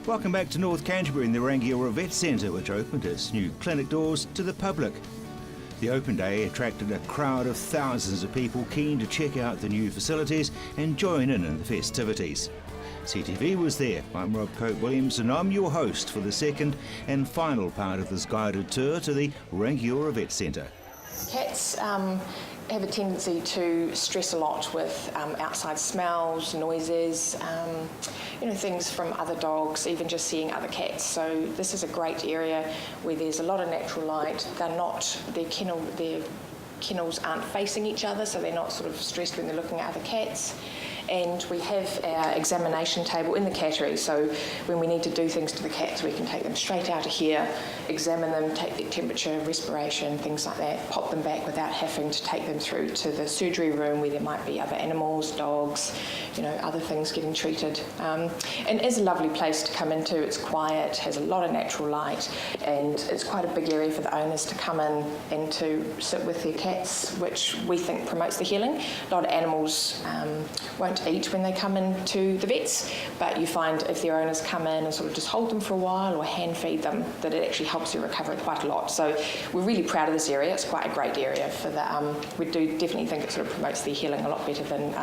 Welcome back to North Canterbury in the Rangiora Vet Centre, which opened its new clinic doors to the public. The open day attracted a crowd of thousands of people keen to check out the new facilities and join in the festivities. CTV was there. I'm Rob Cope-Williams and I'm your host for the second and final part of this guided tour to the Rangiora Vet Centre. Cats have a tendency to stress a lot with outside smells, noises, things from other dogs, even just seeing other cats. So this is a great area where there's a lot of natural light. Their kennels aren't facing each other, so they're not sort of stressed when they're looking at other cats. And we have our examination table in the cattery, so when we need to do things to the cats, we can take them straight out of here, examine them, take their temperature, respiration, things like that, pop them back without having to take them through to the surgery room where there might be other animals, dogs, other things getting treated. And it's a lovely place to come into. It's quiet, has a lot of natural light, and it's quite a big area for the owners to come in and to sit with their cats, which we think promotes the healing. A lot of animals won't eat when they come into the vets, but you find if their owners come in and sort of just hold them for a while or hand feed them, that it actually helps their recovery quite a lot. So we're really proud of this area. It's quite a great area for the, we do definitely think it sort of promotes their healing a lot better than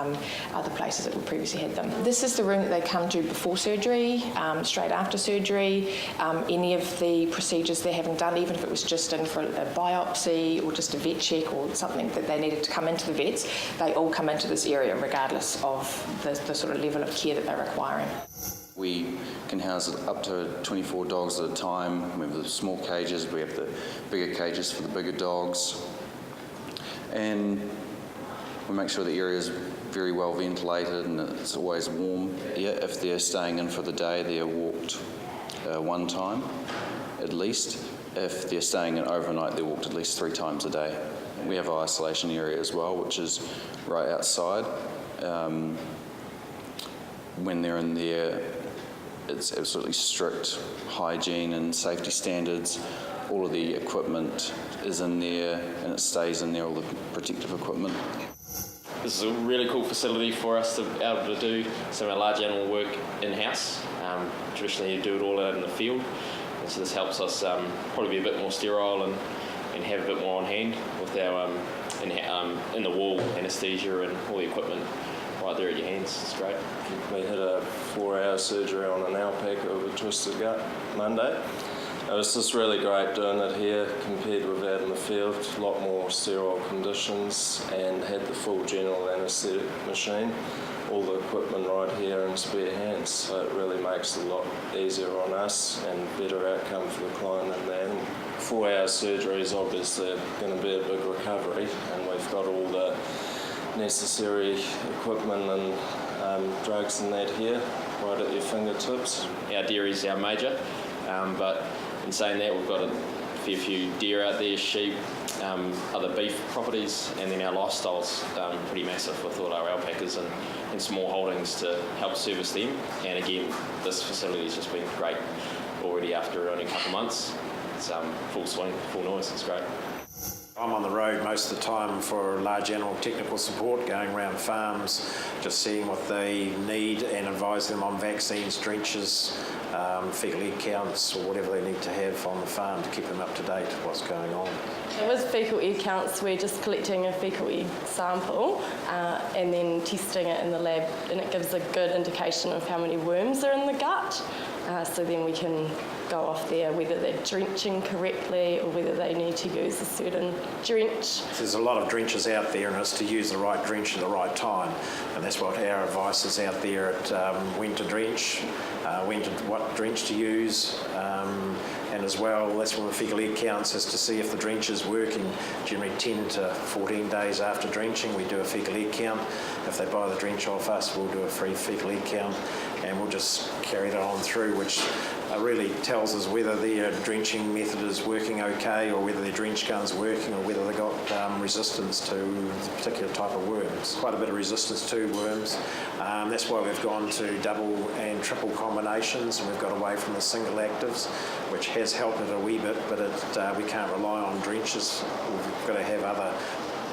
other places that we previously had them. This is the room that they come to before surgery, straight after surgery, any of the procedures they haven't done, even if it was just in for a biopsy or just a vet check or something that they needed to come into the vets, they all come into this area regardless of the sort of level of care that they're requiring. We can house up to 24 dogs at a time. We have the small cages, we have the bigger cages for the bigger dogs. And we make sure the area is very well ventilated and it's always warm. Yeah, if they're staying in for the day, they're walked one time at least. If they're staying in overnight, they're walked at least 3 times a day. We have an isolation area as well, which is right outside. When they're in there, it's absolutely strict hygiene and safety standards. All of the equipment is in there and it stays in there, all the protective equipment. This is a really cool facility for us to be able to do some of our large animal work in-house. Traditionally you do it all out in the field, and so this helps us probably be a bit more sterile and have a bit more on hand with our in the wall anaesthesia and all the equipment right there at your hands. It's great. We had a 4-hour surgery on an alpaca with a twisted gut Monday. It was just really great doing it here compared with out in the field. A lot more sterile conditions and had the full general anaesthetic machine. All the equipment right here in spare hands, so it really makes it a lot easier on us and better outcome for the client and the animal. 4-hour surgery is obviously going to be a big recovery, and we've got all the necessary equipment and drugs and that here right at your fingertips. Our dairy's our major, but in saying that, we've got a fair few deer out there, sheep, other beef properties, and then our lifestyle's pretty massive with all our alpacas and small holdings to help service them. And again, this facility's just been great already after only a couple of months. It's full swing, full noise, it's great. I'm on the road most of the time for large animal technical support, going around farms, just seeing what they need and advising them on vaccines, drenches, fecal egg counts, or whatever they need to have on the farm to keep them up to date with what's going on. With fecal egg counts, we're just collecting a fecal egg sample and then testing it in the lab, and it gives a good indication of how many worms are in the gut. So then we can go off there whether they're drenching correctly or whether they need to use a certain drench. There's a lot of drenches out there, and it's to use the right drench at the right time, and that's what our advice is out there at when to drench, what drench to use, and as well that's when the fecal egg counts is to see if the drench is working. Generally 10 to 14 days after drenching we do a fecal egg count. If they buy the drench off us, we'll do a free fecal egg count, and we'll just carry that on through, which really tells us whether their drenching method is working okay or whether their drench gun's working or whether they've got resistance to the particular type of worms. Quite a bit of resistance to worms. That's why we've gone to double and triple combinations, and we've got away from the single actives, which has helped it a wee bit, but we can't rely on drenches. We've got to have other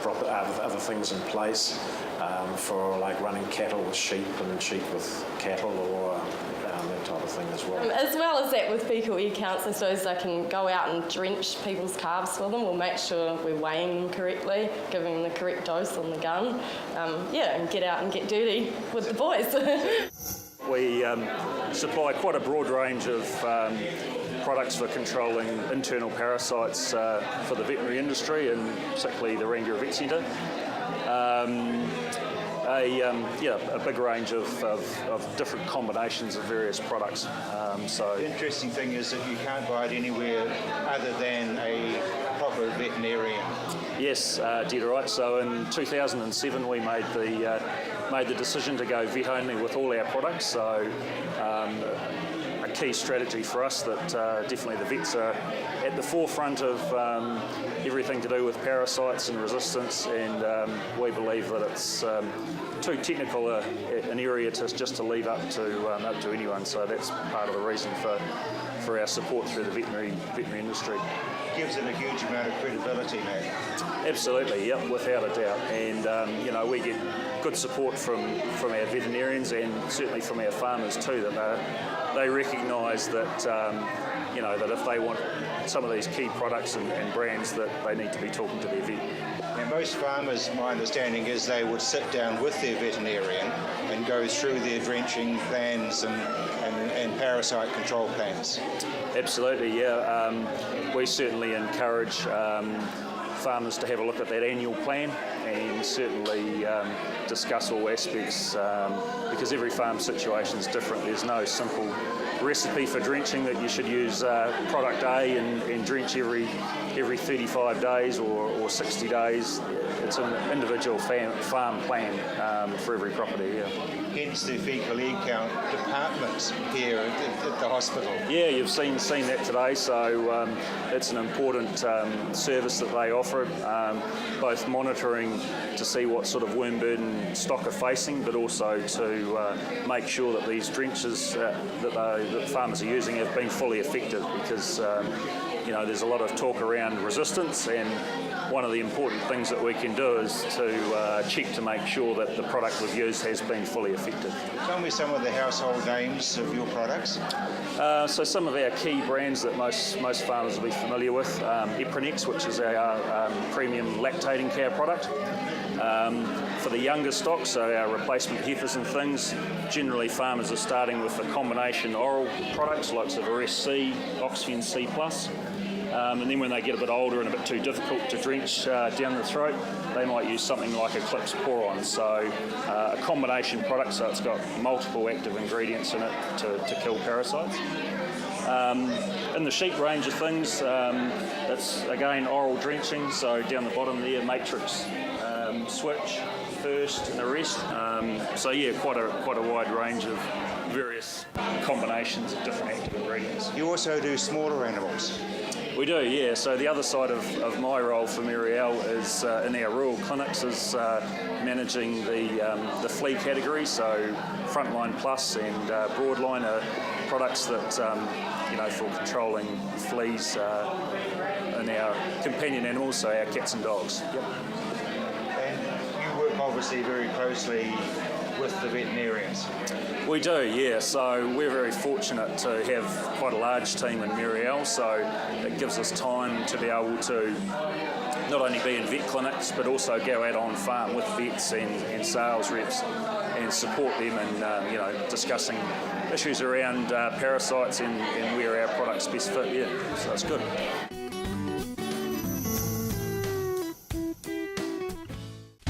other things in place for like running cattle with sheep and sheep with cattle, or that type of thing as well. As well as that, with fecal ear counts, I suppose I can go out and drench people's calves for them. We'll make sure we're weighing them correctly, giving them the correct dose on the gun. And get out and get dirty with the boys. We supply quite a broad range of products for controlling internal parasites for the veterinary industry, and particularly the Rangiora Vet Centre. A big range of different combinations of various products. The interesting thing is that you can't buy it anywhere other than a proper veterinarian. Yes, dead right. So in 2007 we made the decision to go vet only with all our products. So a key strategy for us that definitely the vets are at the forefront of everything to do with parasites and resistance, and we believe that it's too technical an area to leave up to anyone. So that's part of the reason for our support through the veterinary industry. Gives it a huge amount of credibility, Matt. Absolutely, yeah, without a doubt. And we get good support from our veterinarians, and certainly from our farmers too, that they recognise that that if they want some of these key products and brands, that they need to be talking to their vet. Now, most farmers, my understanding is, they would sit down with their veterinarian and go through their drenching plans and parasite control plans. Absolutely, yeah. We certainly encourage farmers to have a look at that annual plan, and certainly discuss all aspects, because every farm situation is different. There's no simple recipe for drenching that you should use product A and drench every 35 days or 60 days. It's an individual farm plan for every property, yeah. Hence the fecal ear count departments here at the hospital. Yeah, you've seen that today, so it's an important service that they offer, both monitoring to see what sort of worm burden stock are facing, but also to make sure that these drenches that farmers are using have been fully effective, because there's a lot of talk around resistance, and one of the important things that we can do is to check to make sure that the product we've used has been fully effective. Tell me some of the household names of your products. So some of our key brands that most farmers will be familiar with, Epronex, which is our premium lactating cow product. For the younger stock, so our replacement heifers and things, generally farmers are starting with a combination oral products like Arrest C, Oxygen C+. And then when they get a bit older and a bit too difficult to drench down the throat, they might use something like Eclipse Poron. So a combination product, so it's got multiple active ingredients in it to kill parasites. In the sheep range of things, it's again oral drenching, so down the bottom there, Matrix, Switch, First and Arrest. So yeah, quite a wide range of various combinations of different active ingredients. You also do smaller animals. We do, yeah. So the other side of my role for Muriel is in our rural clinics is managing the flea category. So Frontline Plus and Broadline are products that for controlling fleas in our companion animals, so our cats and dogs. Yep. And you work obviously very closely with the veterinarians. We do, yeah. So we're very fortunate to have quite a large team in Muriel, so it gives us time to be able to not only be in vet clinics, but also go out on farm with vets and sales reps and support them in discussing issues around parasites and where our products best fit. Yeah, so it's good.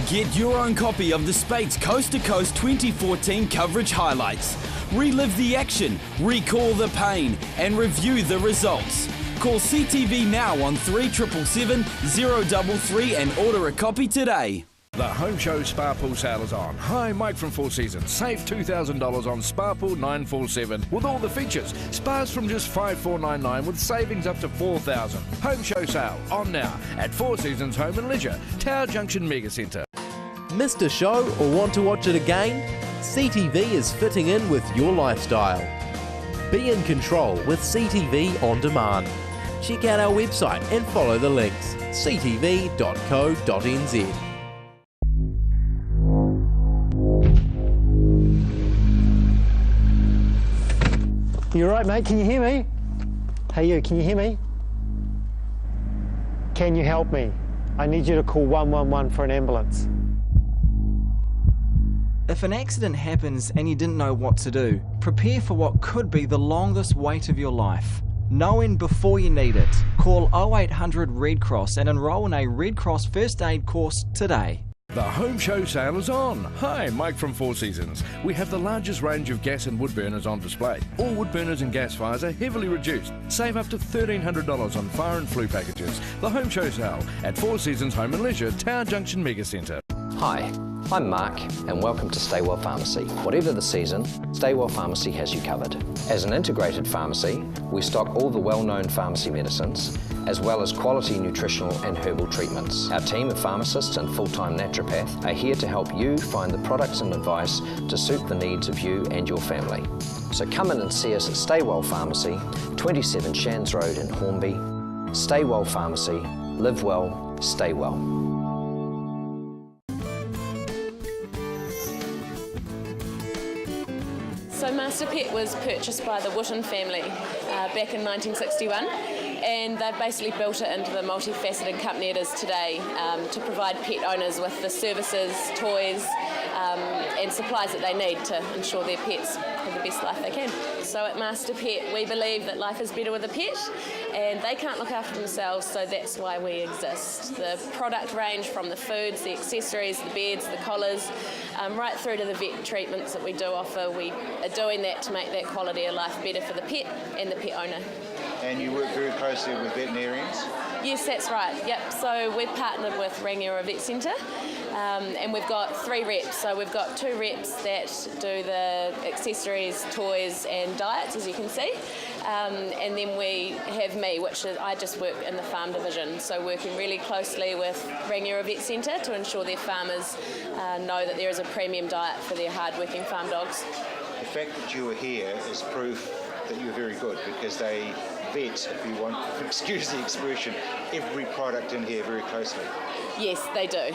Get your own copy of the Spates Coast to Coast 2014 coverage highlights. Relive the action, recall the pain, and review the results. Call CTV now on 3777 033 and order a copy today. The Home Show Spa Pool sale is on. Hi, Mike from Four Seasons. Save $2,000 on Spa Pool 947 with all the features. Spas from just $5,499 with savings up to $4,000. Home Show sale on now at Four Seasons Home and Leisure, Tower Junction Mega Centre. Missed a show or want to watch it again? CTV is fitting in with your lifestyle. Be in control with CTV On Demand. check out our website and follow the links. ctv.co.nz. You all right, mate? Can you hear me? Hey, you, can you hear me? Can you help me? I need you to call 111 for an ambulance. If an accident happens and you didn't know what to do, prepare for what could be the longest wait of your life. Know when before you need it. Call 0800 Red Cross and enrol in a Red Cross first aid course today. The home show sale is on. Hi, Mike from Four Seasons. We have the largest range of gas and wood burners on display. All wood burners and gas fires are heavily reduced. Save up to $1,300 on fire and flue packages. The home show sale at Four Seasons Home and Leisure, Tower Junction Mega Centre. Hi, I'm Mark and welcome to Stay Well Pharmacy. Whatever the season, Stay Well Pharmacy has you covered. As an integrated pharmacy, we stock all the well-known pharmacy medicines, as well as quality nutritional and herbal treatments. Our team of pharmacists and full-time naturopath are here to help you find the products and advice to suit the needs of you and your family. So come in and see us at Stay Well Pharmacy, 27 Shands Road in Hornby. Stay Well Pharmacy, live well, stay well. So Master Pet was purchased by the Wootton family back in 1961, and they've basically built it into the multifaceted company it is today to provide pet owners with the services, toys and supplies that they need to ensure their pets have the best life they can. So at Master Pet we believe that life is better with a pet, and they can't look after themselves, so that's why we exist. The product range from the foods, the accessories, the beds, the collars, right through to the vet treatments that we do offer. We are doing that to make that quality of life better for the pet and the pet owner. And you work very closely with veterinarians? Yes, that's right. Yep. So we've partnered with Rangiora Vet Centre, and we've got 3 reps. So we've got 2 reps that do the accessories, toys and diets, as you can see. And then we have me, which is, I just work in the farm division. So working really closely with Rangiora Vet Centre to ensure their farmers know that there is a premium diet for their hard-working farm dogs. The fact that you are here is proof that you're very good, because they vet, if you want, excuse the expression, every product in here very closely. Yes, they do.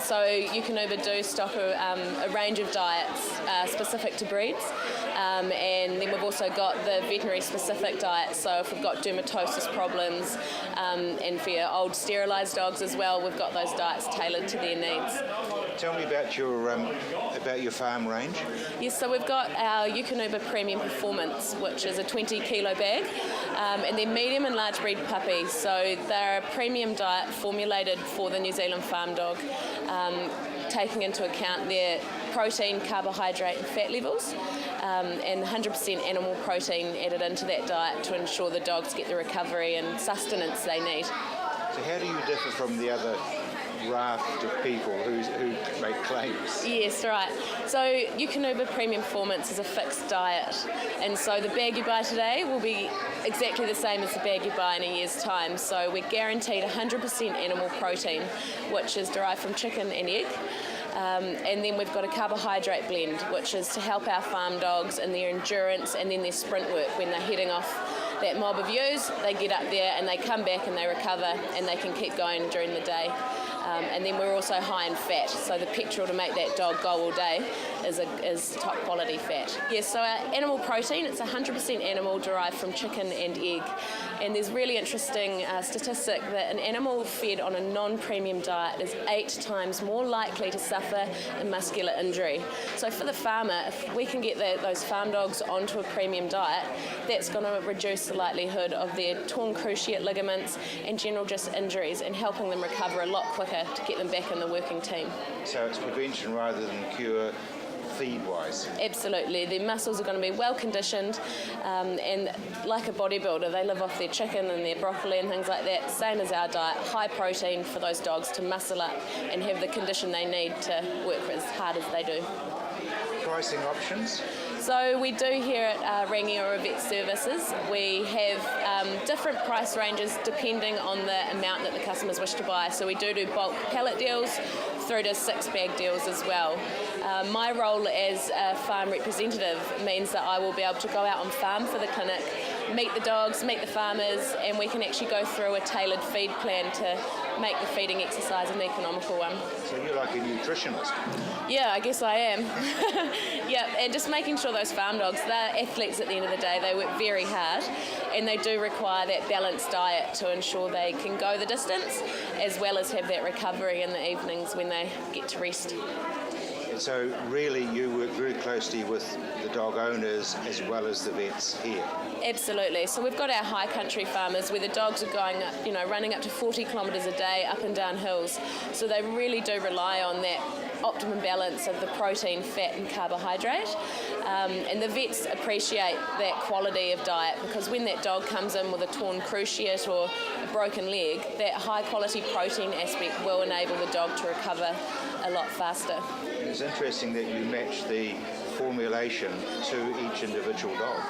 So Eukanuba do stock a range of diets specific to breeds, and then we've also got the veterinary specific diets. So if we've got dermatosis problems, and for your old sterilised dogs as well, we've got those diets tailored to their needs. Tell me about your farm range. Yes, so we've got our Eukanuba Premium Performance, which is a 20 kilo bag, and they're medium and large breed puppies. So they're a premium diet formulated for the New Zealand farm dog, taking into account their protein, carbohydrate and fat levels, and 100% animal protein added into that diet to ensure the dogs get the recovery and sustenance they need. So how do you differ from the other raft of people who make claims? Yes, right. So Eukanuba Premium Performance is a fixed diet, and so the bag you buy today will be exactly the same as the bag you buy in a year's time. So we're guaranteed 100% animal protein, which is derived from chicken and egg. And then we've got a carbohydrate blend, which is to help our farm dogs in their endurance and then their sprint work. When they're heading off that mob of ewes, they get up there and they come back and they recover and they can keep going during the day. And then we're also high in fat, so the petrol to make that dog go all day is top quality fat. Yes, so our animal protein, it's 100% animal derived from chicken and egg. And there's really interesting statistic that an animal fed on a non-premium diet is 8 times more likely to suffer a muscular injury. So for the farmer, if we can get those farm dogs onto a premium diet, that's going to reduce the likelihood of their torn cruciate ligaments and general just injuries, and helping them recover a lot quicker to get them back in the working team. So it's prevention rather than cure, feed-wise? Absolutely. Their muscles are going to be well conditioned, and like a bodybuilder, they live off their chicken and their broccoli and things like that, same as our diet, high protein for those dogs to muscle up and have the condition they need to work as hard as they do. Pricing options? So we do here at Rangiora Vet Services, we have different price ranges depending on the amount that the customers wish to buy. So we do bulk pallet deals through to 6-bag deals as well. My role as a farm representative means that I will be able to go out on farm for the clinic, meet the dogs, meet the farmers, and we can actually go through a tailored feed plan to make the feeding exercise an economical one. So you're like a nutritionist? Yeah, I guess I am. Yeah, and just making sure those farm dogs, they're athletes at the end of the day, they work very hard, and they do require that balanced diet to ensure they can go the distance, as well as have that recovery in the evenings when they get to rest. So really you work very closely with the dog owners as well as the vets here? Absolutely. So we've got our high country farmers where the dogs are going, running up to 40 kilometres a day up and down hills. So they really do rely on that optimum balance of the protein, fat and carbohydrate. And the vets appreciate that quality of diet, because when that dog comes in with a torn cruciate or a broken leg, that high quality protein aspect will enable the dog to recover a lot faster. It's interesting that you match the formulation to each individual dog.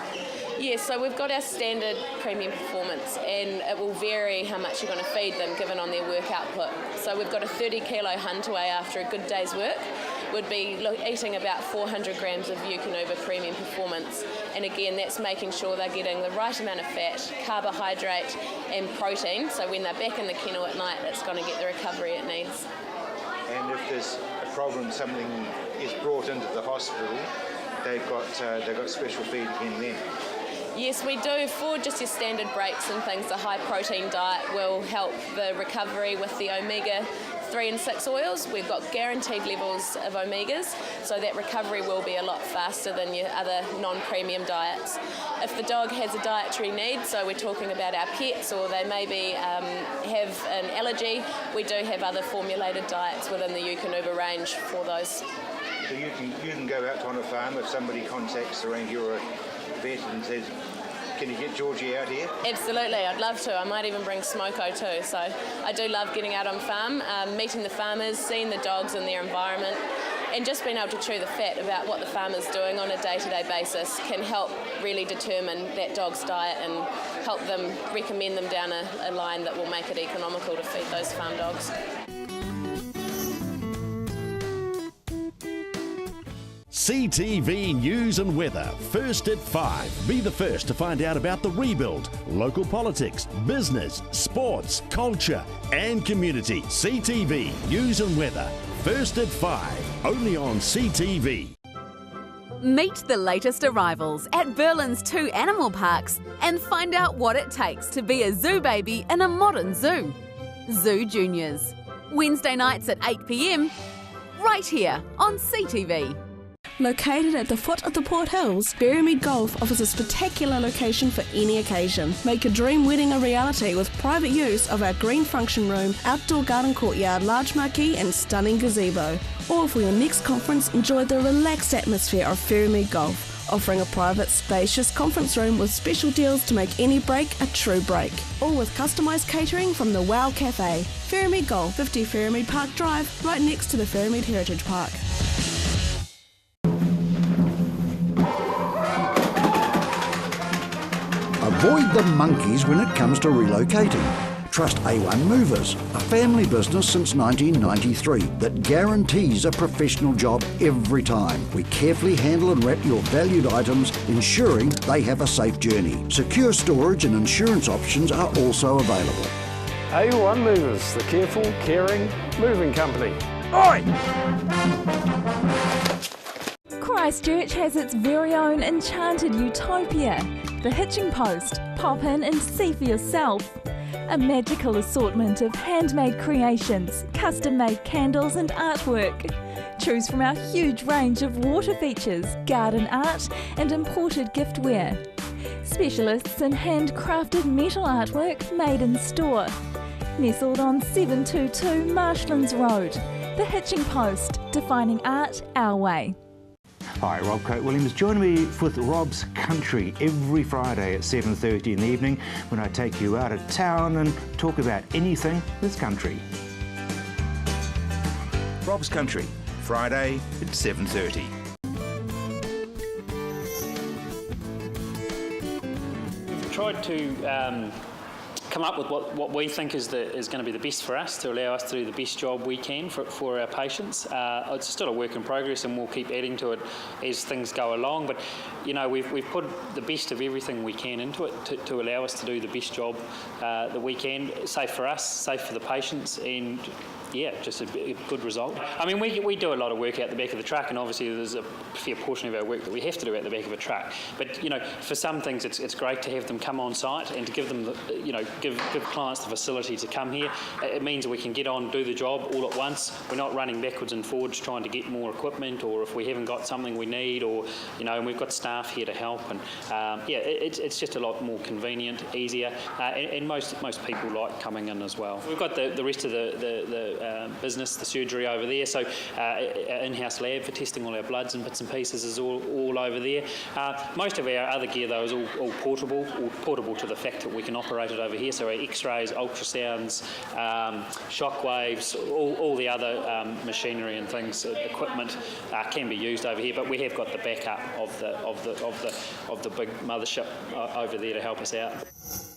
Yes, so we've got our standard premium performance, and it will vary how much you're going to feed them given on their work output. So we've got a 30 kilo hunt away after a good day's work. Would be eating about 400 grams of Eukanuba premium performance, and again that's making sure they're getting the right amount of fat, carbohydrate and protein, so when they're back in the kennel at night it's going to get the recovery it needs. And if there's a problem, something is brought into the hospital, they've got special feed in them. Yes, we do. For just your standard breaks and things, the high protein diet will help the recovery with the omega-3 and 6 oils. We've got guaranteed levels of omegas, so that recovery will be a lot faster than your other non-premium diets. If the dog has a dietary need, so we're talking about our pets, or they maybe have an allergy, we do have other formulated diets within the Eukanuba range for those. So you can go out on a farm if somebody contacts the Rangiora vet and says, can you get Georgie out here? Absolutely, I'd love to. I might even bring Smoko too. So I do love getting out on farm, meeting the farmers, seeing the dogs in their environment, and just being able to chew the fat about what the farmer's doing on a day-to-day basis can help really determine that dog's diet and help them recommend them down a line that will make it economical to feed those farm dogs. CTV News and Weather, first at 5. Be the first to find out about the rebuild, local politics, business, sports, culture and community. CTV News and Weather, first at 5, only on CTV. Meet the latest arrivals at Berlin's 2 animal parks and find out what it takes to be a zoo baby in a modern zoo. Zoo Juniors. Wednesday nights at 8 p.m, right here on CTV. Located at the foot of the Port Hills, Berrymead Golf offers a spectacular location for any occasion. Make a dream wedding a reality with private use of our green function room, outdoor garden courtyard, large marquee and stunning gazebo. Or for your next conference, enjoy the relaxed atmosphere of Berrymead Golf, offering a private, spacious conference room with special deals to make any break a true break. All with customised catering from the Wow Cafe. Berrymead Golf, 50 Berrymead Park Drive, right next to the Berrymead Heritage Park. Avoid the monkeys when it comes to relocating. Trust A1 Movers, a family business since 1993 that guarantees a professional job every time. We carefully handle and wrap your valued items, ensuring they have a safe journey. Secure storage and insurance options are also available. A1 Movers, the careful, caring moving company. Oi! Christchurch has its very own enchanted utopia, the Hitching Post. Pop in and see for yourself. A magical assortment of handmade creations, custom-made candles and artwork. Choose from our huge range of water features, garden art and imported giftware. Specialists in handcrafted metal artwork made in store. Nestled on 722 Marshlands Road. The Hitching Post, defining art our way. Hi, Rob Coate-Williams. Join me with Rob's Country every Friday at 7:30 in the evening when I take you out of town and talk about anything that's country. Rob's Country, Friday at 7:30. We've tried to come up with what we think is going to be the best for us, to allow us to do the best job we can for our patients. It's still a work in progress, and we'll keep adding to it as things go along. But we've put the best of everything we can into it to allow us to do the best job that we can, safe for us, safe for the patients, and just a good result. I mean, we do a lot of work out the back of the truck, and obviously there's a fair portion of our work that we have to do out the back of a truck. But for some things, it's great to have them come on site and to give them, give clients the facility to come here. It means we can get on, do the job all at once. We're not running backwards and forwards trying to get more equipment, or if we haven't got something we need, or and we've got staff here to help. And it's just a lot more convenient, easier, and most people like coming in as well. We've got the rest of the business, the surgery over there, so our in-house lab for testing all our bloods and bits and pieces is all over there. Most of our other gear though is all portable to the fact that we can operate it over here, so our x-rays, ultrasounds, shock waves, all the other machinery and things, equipment can be used over here, but we have got the backup of the big mothership over there to help us out.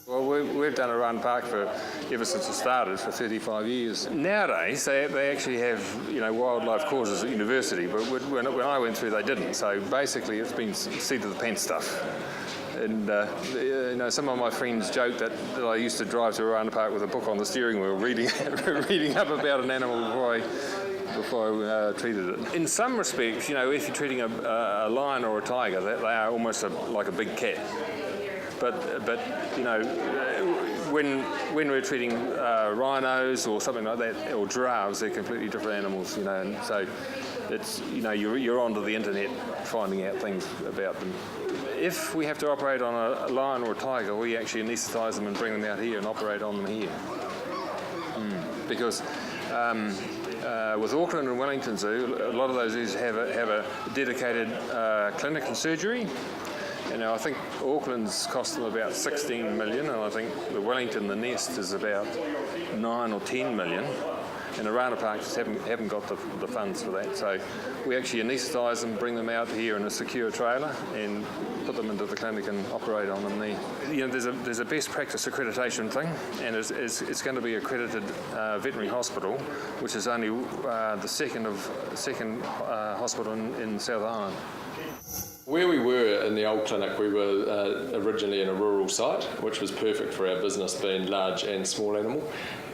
Well, we've done a run park ever since it started for 35 years. Nowadays, they actually have wildlife courses at university, but when I went through, they didn't. So basically, it's been seat of the pants stuff. And some of my friends joked that I used to drive to a run park with a book on the steering wheel, reading up about an animal before I treated it. In some respects, if you're treating a lion or a tiger, they are almost like a big cat. But when we're treating rhinos or something like that, or giraffes, they're completely different animals, and so it's you're onto the internet finding out things about them. If we have to operate on a lion or a tiger, we actually anaesthetise them and bring them out here and operate on them here, because. With Auckland and Wellington Zoo, a lot of those zoos have a dedicated clinic and surgery. I think Auckland's cost them about 16 million, and I think the Wellington, the nest, is about 9 or 10 million. And the Rana Park just haven't got the funds for that. So we actually anaesthetise them, bring them out here in a secure trailer, and put them into the clinic and operate on them there. There's a best practice accreditation thing, and it's going to be accredited veterinary hospital, which is only the second hospital in South Island. Where we were in the old clinic, we were originally in a rural site, which was perfect for our business, being large and small animal,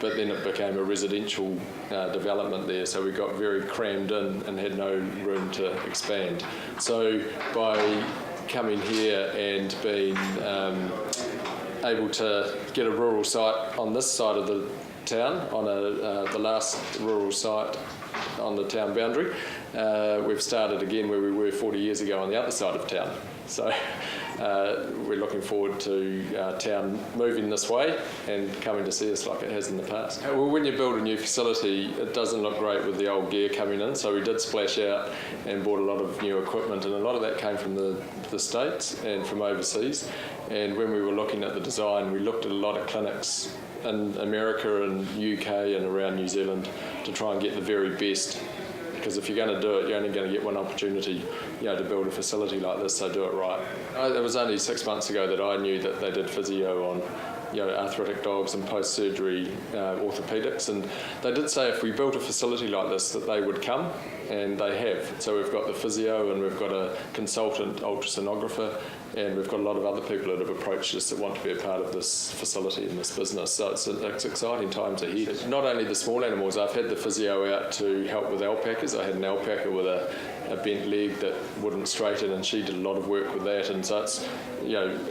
but then it became a residential development there, so we got very crammed in and had no room to expand. So by coming here and being able to get a rural site on this side of the town, on the last rural site on the town boundary, we've started again where we were 40 years ago on the other side of town. So we're looking forward to town moving this way and coming to see us like it has in the past. Well, when you build a new facility, it doesn't look great with the old gear coming in, so we did splash out and bought a lot of new equipment, and a lot of that came from the States and from overseas. And when we were looking at the design, we looked at a lot of clinics in America and UK and around New Zealand to try and get the very best, because if you're going to do it, you're only going to get one opportunity, to build a facility like this, so do it right. It was only 6 months ago that I knew that they did physio on arthritic dogs and post-surgery orthopaedics, and they did say if we built a facility like this that they would come, and they have. So we've got the physio, and we've got a consultant ultrasonographer, and we've got a lot of other people that have approached us that want to be a part of this facility and this business. So it's exciting times ahead. Not only the small animals, I've had the physio out to help with alpacas. I had an alpaca with a bent leg that wouldn't straighten, and she did a lot of work with that, and so it's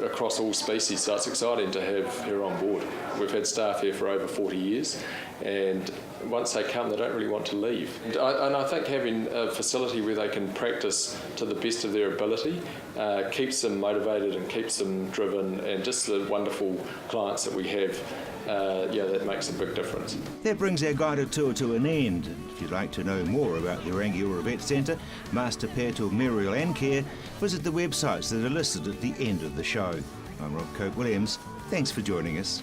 across all species, so it's exciting to have her on board. We've had staff here for over 40 years, and once they come, they don't really want to leave. And I think having a facility where they can practice to the best of their ability keeps them motivated and keeps them driven, and just the wonderful clients that we have, that makes a big difference. That brings our guided tour to an end. And if you'd like to know more about the Rangiora Vet Centre, Master Pet or Burial and Care, visit the websites that are listed at the end of the show. I'm Rob Cope-Williams. Thanks for joining us.